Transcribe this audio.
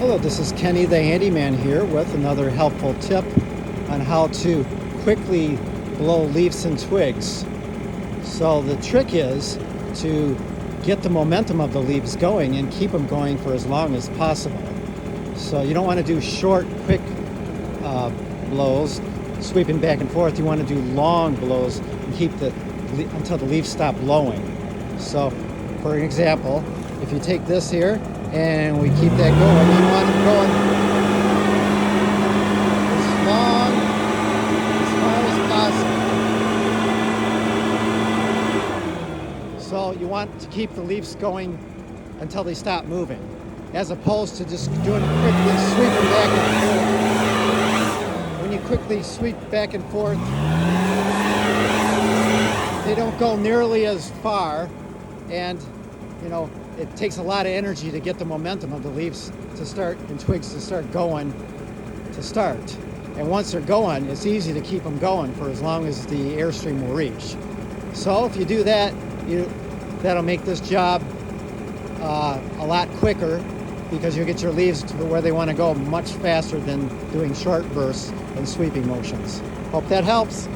Hello, this is Kenny the Handyman here with another helpful tip on how to quickly blow leaves and twigs. So the trick is to get the momentum of the leaves going and keep them going for as long as possible. So you don't want to do short, quick blows, sweeping back and forth. You want to do long blows and keep until the leaves stop blowing. So for an example, if you take this here and we keep that going, you want it going as long, as far as possible. So you want to keep the leaves going until they stop moving, as opposed to just doing it quickly, sweeping back and forth. When you quickly sweep back and forth, they don't go nearly as far, and it takes a lot of energy to get the momentum of the leaves to start and twigs to start going to start. And once they're going, it's easy to keep them going for as long as the airstream will reach. So if you do that, that'll make this job a lot quicker, because you'll get your leaves to where they want to go much faster than doing short bursts and sweeping motions. Hope that helps.